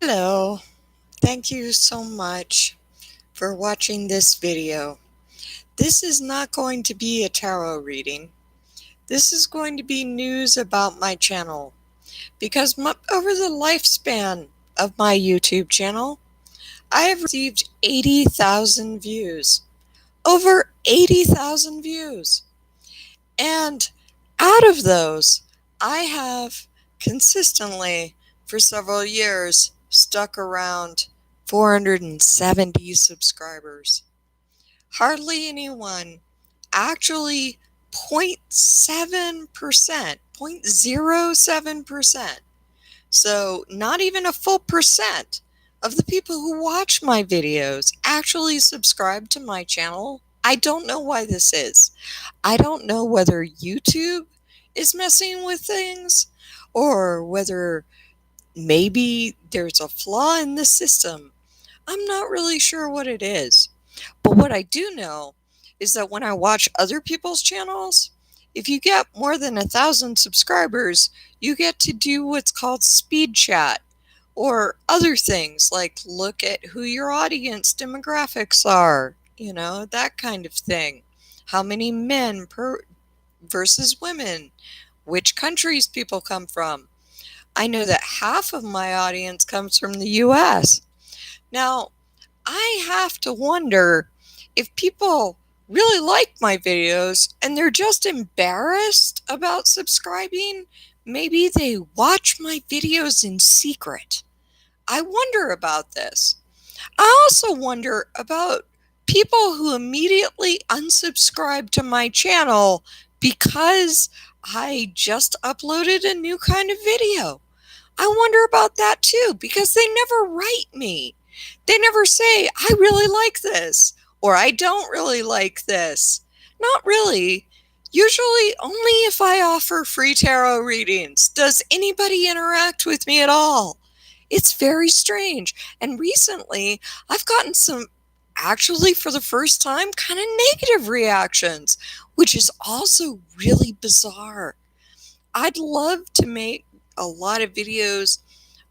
Hello, thank you so much for watching this video. This is not going to be a tarot reading. This is going to be news about my channel because over the lifespan of my YouTube channel, I have received 80,000 views. Over 80,000 views. And out of those, I have consistently, for several years, stuck around 470 subscribers. Hardly anyone, actually 0.7%, 0.07%. So not even a full percent of the people who watch my videos actually subscribe to my channel. I don't know why this is. I don't know whether YouTube is messing with things or whether maybe there's a flaw in the system. I'm not really sure what it is. But what I do know is that when I watch other people's channels, if you get more than 1,000 subscribers, you get to do what's called speed chat or other things like look at who your audience demographics are, that kind of thing. How many men versus women, which countries people come from. I know that half of my audience comes from the US. Now, I have to wonder if people really like my videos and they're just embarrassed about subscribing. Maybe they watch my videos in secret. I wonder about this. I also wonder about people who immediately unsubscribe to my channel because I just uploaded a new kind of video. I wonder about that too because they never write me. They never say, I really like this, or I don't really like this. Not really. Usually only if I offer free tarot readings does anybody interact with me at all. It's very strange. And recently, I've gotten some, actually for the first time, kind of negative reactions, which is also really bizarre. I'd love to make a lot of videos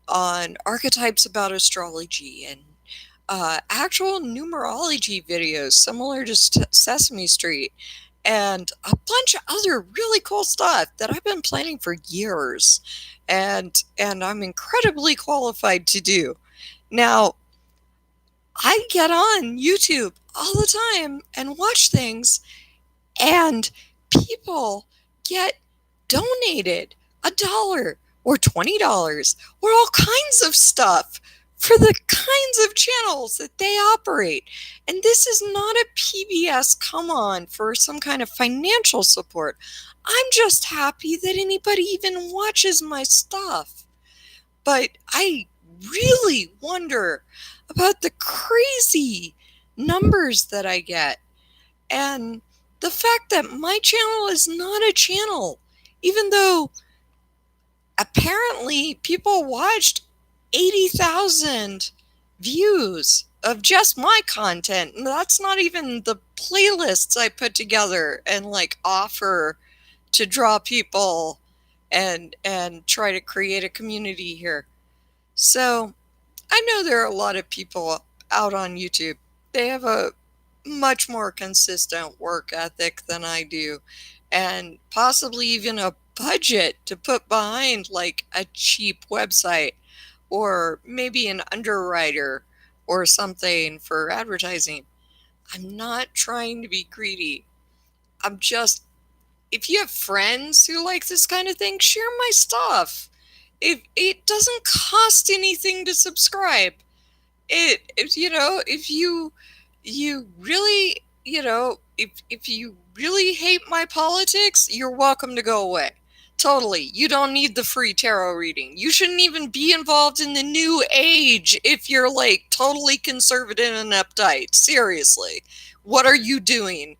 on archetypes about astrology and actual numerology videos similar to Sesame Street and a bunch of other really cool stuff that I've been planning for years and I'm incredibly qualified to do. Now, I get on YouTube all the time and watch things and people get donated $1 or $20 or all kinds of stuff for the kinds of channels that they operate. And this is not a PBS come on for some kind of financial support. I'm just happy that anybody even watches my stuff. But I really wonder about the crazy numbers that I get. And the fact that my channel is not a channel, even though apparently people watched 80,000 views of just my content. And that's not even the playlists I put together and offer to draw people and try to create a community here. So I know there are a lot of people out on YouTube. They have a much more consistent work ethic than I do, and possibly even a budget to put behind a cheap website or maybe an underwriter or something for advertising. I'm not trying to be greedy. I'm just, if you have friends who like this kind of thing, share my stuff. It doesn't cost anything to subscribe. If you really, if you really hate my politics, you're welcome to go away. Totally. You don't need the free tarot reading. You shouldn't even be involved in the new age if you're totally conservative and uptight. Seriously. What are you doing?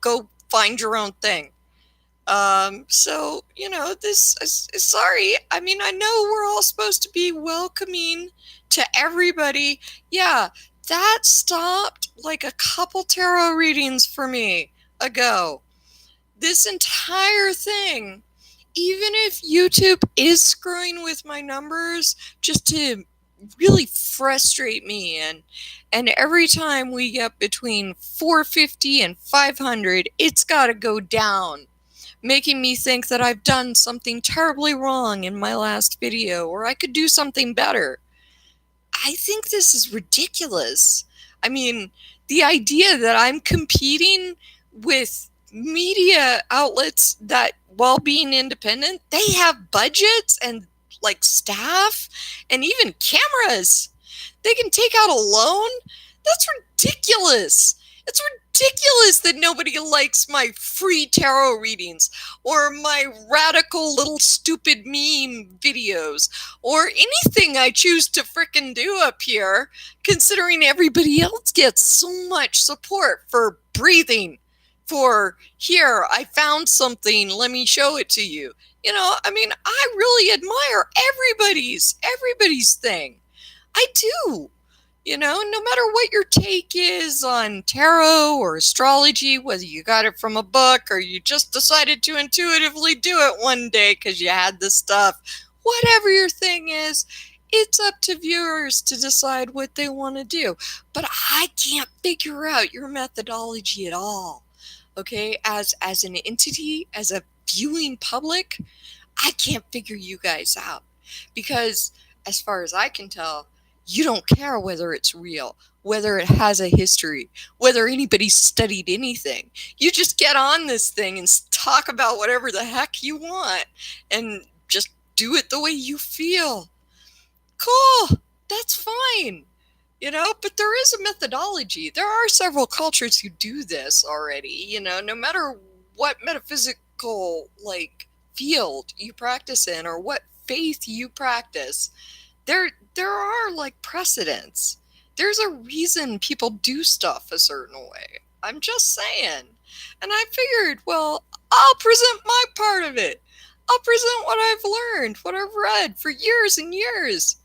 Go find your own thing. So, this is sorry. I mean, I know we're all supposed to be welcoming to everybody. Yeah, that stopped a couple tarot readings for me ago. This entire thing, even if YouTube is screwing with my numbers just to really frustrate me. And every time we get between 450 and 500, it's got to go down, making me think that I've done something terribly wrong in my last video, or I could do something better. I think this is ridiculous. I mean, the idea that I'm competing with media outlets that, while being independent, they have budgets and like staff and even cameras. They can take out a loan. That's ridiculous. It's ridiculous that nobody likes my free tarot readings or my radical little stupid meme videos or anything I choose to frickin' do up here, considering everybody else gets so much support for breathing, for here, I found something, let me show it to you. You know, I mean, I really admire everybody's thing. I do. You know, no matter what your take is on tarot or astrology, whether you got it from a book or you just decided to intuitively do it one day because you had the stuff, whatever your thing is, it's up to viewers to decide what they want to do. But I can't figure out your methodology at all. Okay, as an entity, as a viewing public, I can't figure you guys out because, as far as I can tell, you don't care whether it's real, whether it has a history, whether anybody studied anything. You just get on this thing and talk about whatever the heck you want and just do it the way you feel. Cool, that's fine. You know, but there is a methodology. There are several cultures who do this already, you know, no matter what metaphysical like field you practice in or what faith you practice, there are like precedents. There's a reason people do stuff a certain way. I'm just saying. And I figured, well, I'll present my part of it. I'll present what I've learned, what I've read for years and years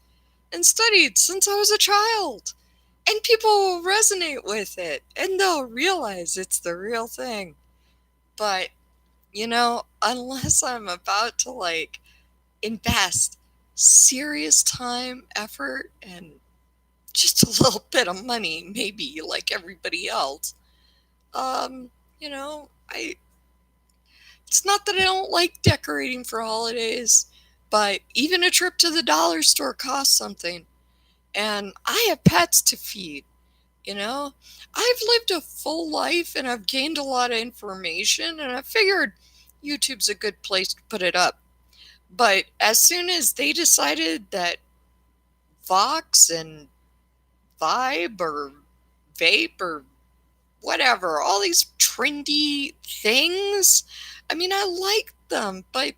and studied since I was a child. And people will resonate with it and they'll realize it's the real thing. But, you know, unless I'm about to like invest serious time, effort, and just a little bit of money, maybe like everybody else, you know, it's not that I don't like decorating for holidays, but even a trip to the dollar store costs something. And I have pets to feed, you know? I've lived a full life and I've gained a lot of information, and I figured YouTube's a good place to put it up. But as soon as they decided that Vox and Vibe or Vape or whatever, all these trendy things, I mean, I like them, but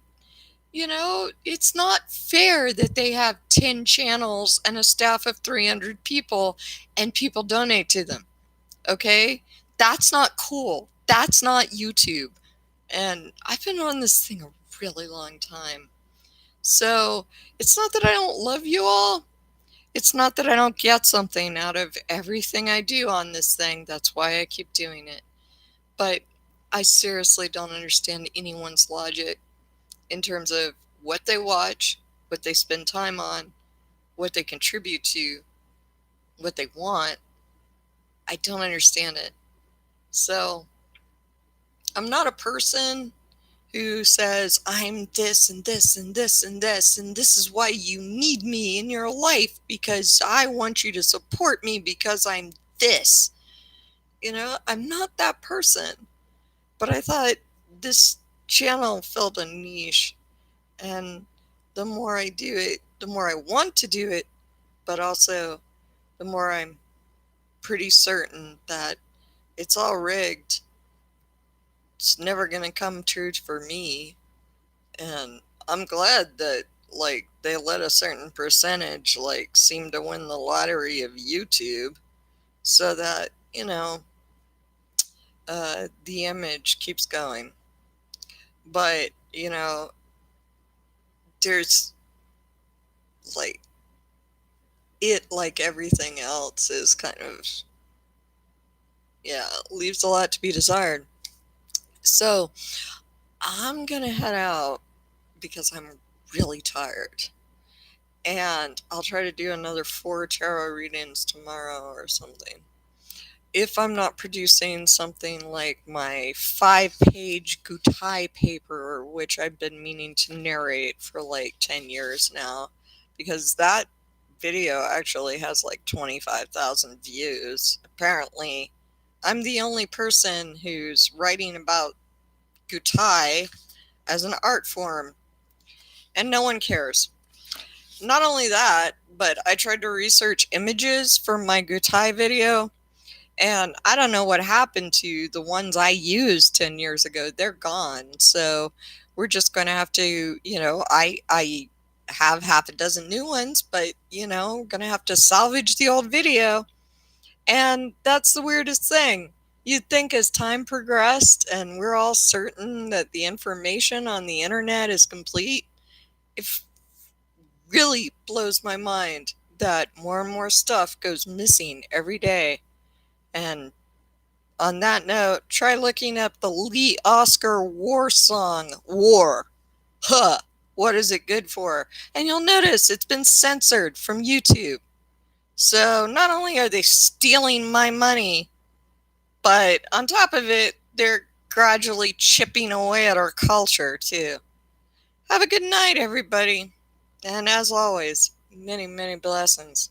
you know, it's not fair that they have 10 channels and a staff of 300 people and people donate to them. Okay? That's not cool. That's not YouTube. And I've been on this thing a really long time. So it's not that I don't love you all. It's not that I don't get something out of everything I do on this thing. That's why I keep doing it. But I seriously don't understand anyone's logic in terms of what they watch, what they spend time on, what they contribute to, what they want. I don't understand it. So I'm not a person who says, I'm this and this and this and this, and this is why you need me in your life because I want you to support me because I'm this. You know, I'm not that person. But I thought this channel filled a niche. And the more I do it, the more I want to do it, but also the more I'm pretty certain that it's all rigged. It's never going to come true for me. And I'm glad that like they let a certain percentage like seem to win the lottery of YouTube so that, you know, the image keeps going. But, you know, there's like it, like everything else, is kind of, yeah, leaves a lot to be desired. So I'm gonna head out because I'm really tired. And I'll try to do another 4 tarot readings tomorrow or something. If I'm not producing something like my 5-page Gutai paper, which I've been meaning to narrate for like 10 years now, because that video actually has like 25,000 views. Apparently, I'm the only person who's writing about Gutai as an art form, and no one cares. Not only that, but I tried to research images for my Gutai video, and I don't know what happened to the ones I used 10 years ago. They're gone. So we're just going to have to, I have half a dozen new ones, but, going to have to salvage the old video. And that's the weirdest thing. You'd think as time progressed and we're all certain that the information on the internet is complete, it really blows my mind that more and more stuff goes missing every day. And on that note, try looking up the Lee Oscar war song, War. Huh, what is it good for? And you'll notice it's been censored from YouTube. So not only are they stealing my money, but on top of it, they're gradually chipping away at our culture, too. Have a good night, everybody. And as always, many, many blessings.